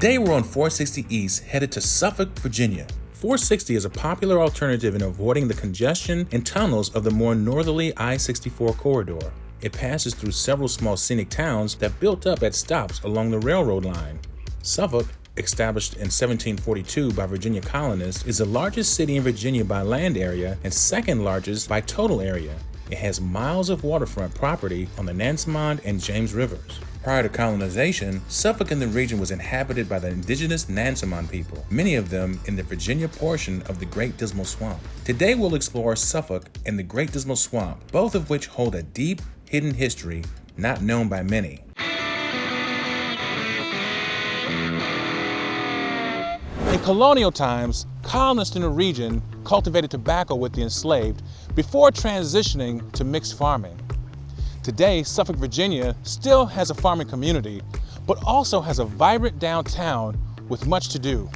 Today we're on 460 East, headed to Suffolk, Virginia. 460 is a popular alternative in avoiding the congestion and tunnels of the more northerly I-64 corridor. It passes through several small scenic towns that built up at stops along the railroad line. Suffolk, established in 1742 by Virginia colonists, is the largest city in Virginia by land area and second largest by total area. It has miles of waterfront property on the Nansemond and James Rivers. Prior to colonization, Suffolk and the region was inhabited by the indigenous Nansemond people, many of them in the Virginia portion of the Great Dismal Swamp. Today we'll explore Suffolk and the Great Dismal Swamp, both of which hold a deep, hidden history not known by many. In colonial times, colonists in the region cultivated tobacco with the enslaved before transitioning to mixed farming. Today, Suffolk, Virginia still has a farming community, but also has a vibrant downtown with much to do.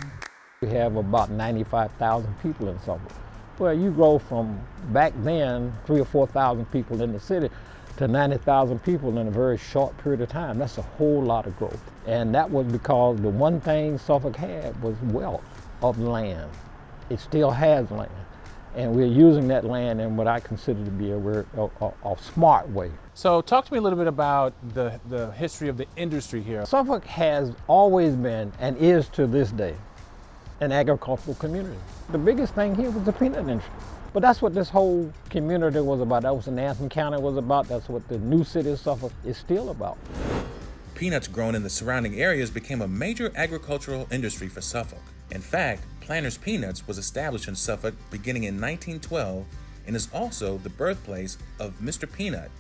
We have about 95,000 people in Suffolk. Well, you grow from back then, 3,000 or 4,000 people in the city to 90,000 people in a very short period of time. That's a whole lot of growth. And that was because the one thing Suffolk had was wealth of land. It still has land. And we're using that land in what I consider to be a smart way. So talk to me a little bit about the history of the industry here. Suffolk has always been, and is to this day, an agricultural community. The biggest thing here was the peanut industry. But that's what this whole community was about. That was what Nansemond County was about. That's what the new city of Suffolk is still about. Peanuts grown in the surrounding areas became a major agricultural industry for Suffolk. In fact, Planters Peanuts was established in Suffolk beginning in 1912 and is also the birthplace of Mr. Peanut,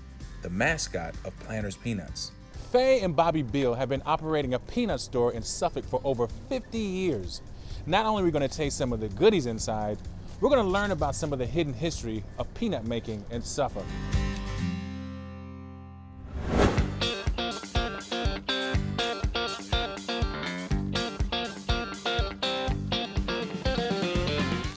the mascot of Planters Peanuts. Faye and Bobby Beal have been operating a peanut store in Suffolk for over 50 years. Not only are we going to taste some of the goodies inside, we're going to learn about some of the hidden history of peanut making in Suffolk.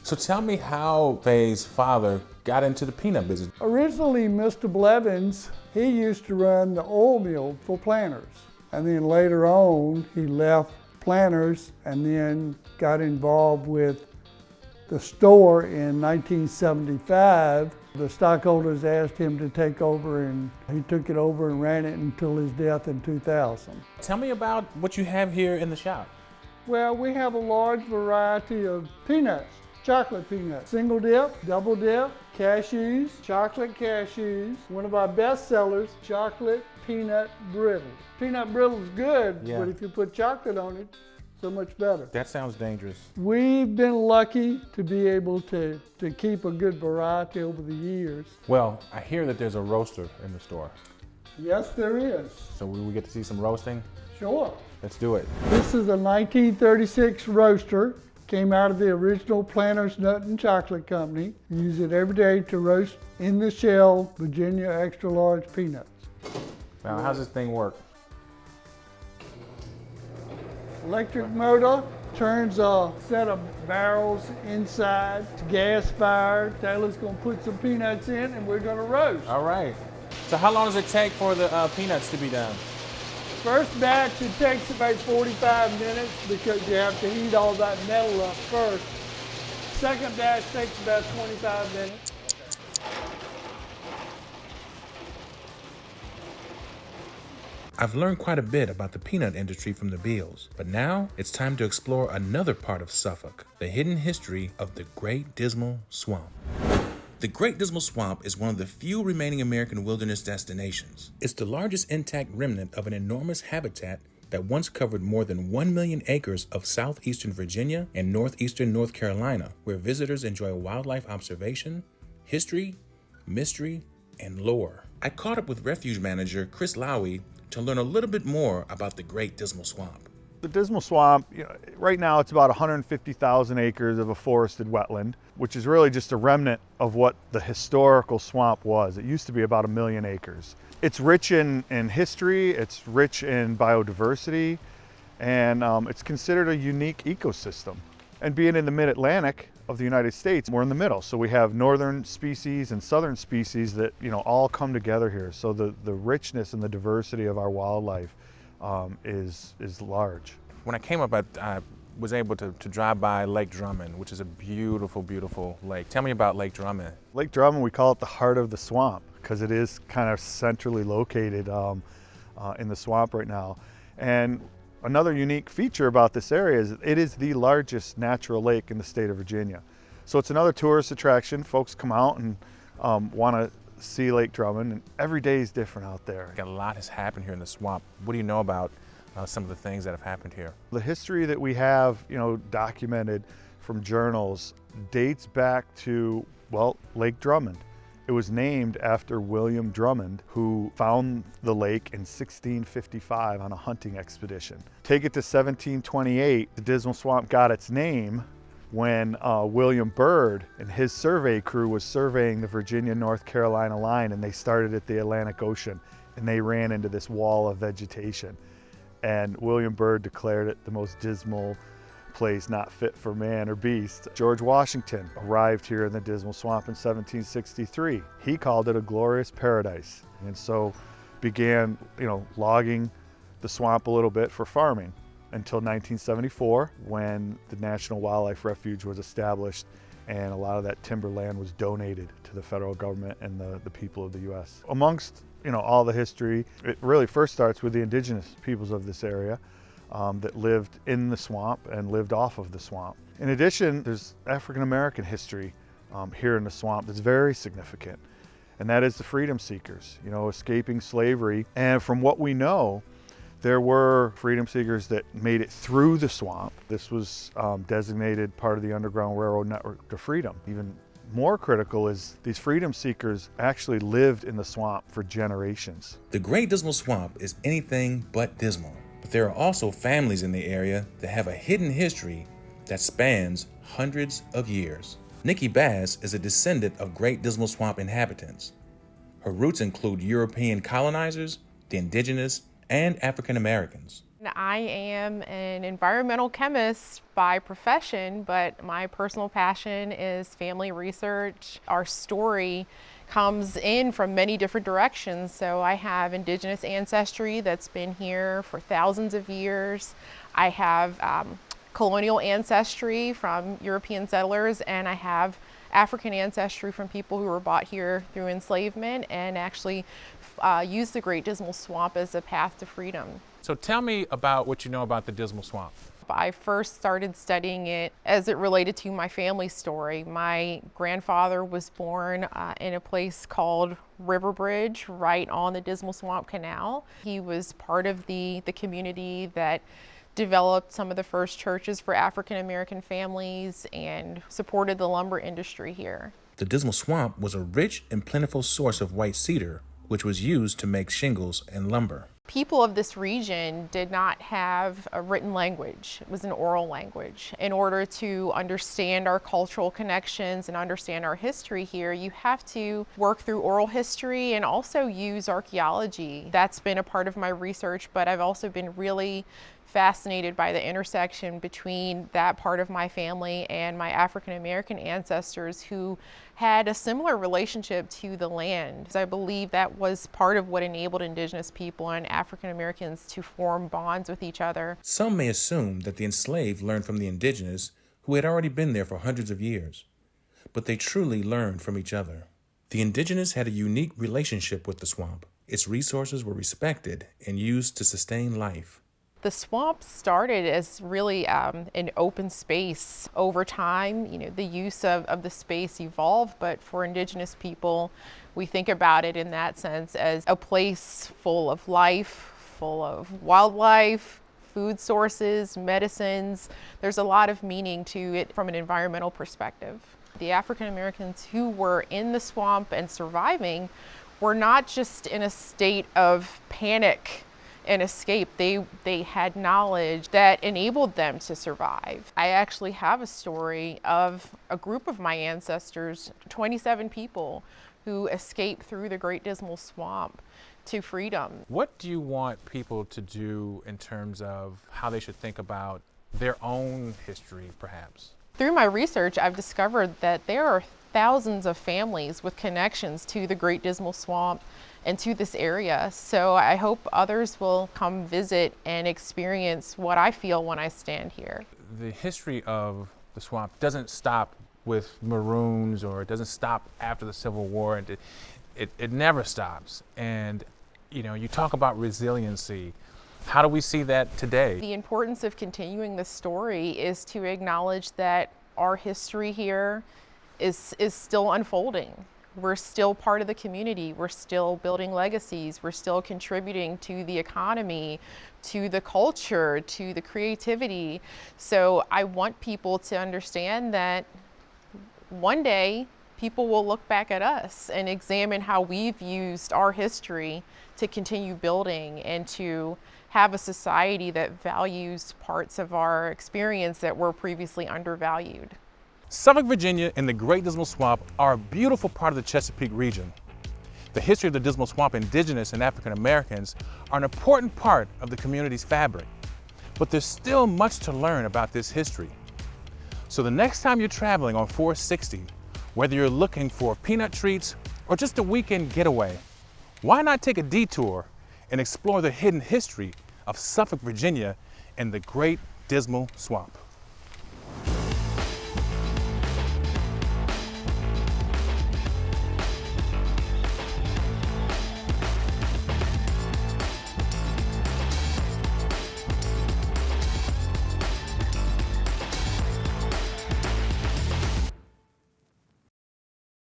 So tell me how Faye's father got into the peanut business. Originally, Mr. Blevins, he used to run the oil mill for Planters. And then later on, he left Planters and then got involved with the store in 1975. The stockholders asked him to take over, and he took it over and ran it until his death in 2000. Tell me about what you have here in the shop. Well, we have a large variety of peanuts. Chocolate peanuts, single dip, double dip, cashews, chocolate cashews. One of our best sellers, chocolate peanut brittle. Peanut brittle is good, but if you put chocolate on it, so much better. That sounds dangerous. We've been lucky to be able to keep a good variety over the years. Well, I hear that there's a roaster in the store. Yes, there is. So will we get to see some roasting? Sure. Let's do it. This is a 1936 roaster. Came out of the original Planters Nut and Chocolate Company. Use it every day to roast in the shell Virginia extra large peanuts. Now, how's this thing work? Electric motor turns a set of barrels inside. It's gas fired. Taylor's gonna put some peanuts in and we're gonna roast. All right. So how long does it take for the peanuts to be done? First batch, it takes about 45 minutes because you have to heat all that metal up first. Second batch takes about 25 minutes. I've learned quite a bit about the peanut industry from the Beals, but now it's time to explore another part of Suffolk, the hidden history of the Great Dismal Swamp. The Great Dismal Swamp is one of the few remaining American wilderness destinations. It's the largest intact remnant of an enormous habitat that once covered more than 1 million acres of southeastern Virginia and northeastern North Carolina, where visitors enjoy wildlife observation, history, mystery, and lore. I caught up with refuge manager Chris Lowy to learn a little bit more about the Great Dismal Swamp. The Dismal Swamp, right now it's about 150,000 acres of a forested wetland, which is really just a remnant of what the historical swamp was. It used to be about 1 million acres. It's rich in history, it's rich in biodiversity, and it's considered a unique ecosystem. And being in the mid-Atlantic of the United States, we're in the middle. So we have northern species and southern species that all come together here. So the richness and the diversity of our wildlife is large. When I came up, I was able to drive by Lake Drummond, which is a beautiful, beautiful lake. Tell me about Lake Drummond. Lake Drummond, we call it the heart of the swamp because it is kind of centrally located in the swamp right now. And another unique feature about this area is it is the largest natural lake in the state of Virginia. So it's another tourist attraction. Folks come out and want to see Lake Drummond, and every day is different out there. A lot has happened here in the swamp. What do you know about some of the things that have happened here? The history that we have, documented from journals dates back to, well, Lake Drummond. It was named after William Drummond, who found the lake in 1655 on a hunting expedition. Take it to 1728, the Dismal Swamp got its name when William Byrd and his survey crew was surveying the Virginia-North Carolina line, and they started at the Atlantic Ocean, and they ran into this wall of vegetation. And William Byrd declared it the most dismal place not fit for man or beast. George Washington arrived here in the Dismal Swamp in 1763. He called it a glorious paradise, and so began, logging the swamp a little bit for farming until 1974, when the National Wildlife Refuge was established and a lot of that timberland was donated to the federal government and the people of the U.S. Amongst all the history, it really first starts with the indigenous peoples of this area that lived in the swamp and lived off of the swamp. In addition, there's African American history here in the swamp that's very significant, and that is the freedom seekers, escaping slavery. And from what we know, there were freedom seekers that made it through the swamp. This was designated part of the Underground Railroad Network to Freedom. Even more critical is these freedom seekers actually lived in the swamp for generations. The Great Dismal Swamp is anything but dismal, but there are also families in the area that have a hidden history that spans hundreds of years. Nikki Bass is a descendant of Great Dismal Swamp inhabitants. Her roots include European colonizers, the indigenous, and African Americans. I am an environmental chemist by profession, but my personal passion is family research. Our story comes in from many different directions. So I have indigenous ancestry that's been here for thousands of years. I have colonial ancestry from European settlers, and I have African ancestry from people who were brought here through enslavement and actually used the Great Dismal Swamp as a path to freedom. So tell me about what you know about the Dismal Swamp. I first started studying it as it related to my family story. My grandfather was born in a place called Riverbridge, right on the Dismal Swamp Canal. He was part of the community that developed some of the first churches for African American families and supported the lumber industry here. The Dismal Swamp was a rich and plentiful source of white cedar, which was used to make shingles and lumber. People of this region did not have a written language. It was an oral language. In order to understand our cultural connections and understand our history here, you have to work through oral history and also use archaeology. That's been a part of my research, but I've also been really fascinated by the intersection between that part of my family and my African American ancestors who had a similar relationship to the land. I believe that was part of what enabled indigenous people and African Americans to form bonds with each other. Some may assume that the enslaved learned from the indigenous who had already been there for hundreds of years, but they truly learned from each other. The indigenous had a unique relationship with the swamp. Its resources were respected and used to sustain life. The swamp started as really an open space. Over time, the use of the space evolved, but for indigenous people, we think about it in that sense as a place full of life, full of wildlife, food sources, medicines. There's a lot of meaning to it from an environmental perspective. The African Americans who were in the swamp and surviving were not just in a state of panic and escape. They had knowledge that enabled them to survive. I actually have a story of a group of my ancestors, 27 people, who escaped through the Great Dismal Swamp to freedom. What do you want people to do in terms of how they should think about their own history, perhaps? Through my research, I've discovered that there are thousands of families with connections to the Great Dismal Swamp and to this area. So I hope others will come visit and experience what I feel when I stand here. The history of the swamp doesn't stop with Maroons, or it doesn't stop after the Civil War. It never stops. And you know, you talk about resiliency. How do we see that today? The importance of continuing the story is to acknowledge that our history here is still unfolding. We're still part of the community. We're still building legacies. We're still contributing to the economy, to the culture, to the creativity. So I want people to understand that one day people will look back at us and examine how we've used our history to continue building and to have a society that values parts of our experience that were previously undervalued. Suffolk, Virginia and the Great Dismal Swamp are a beautiful part of the Chesapeake region. The history of the Dismal Swamp, Indigenous and African Americans, are an important part of the community's fabric. But there's still much to learn about this history. So the next time you're traveling on 460, whether you're looking for peanut treats or just a weekend getaway, why not take a detour and explore the hidden history of Suffolk, Virginia and the Great Dismal Swamp?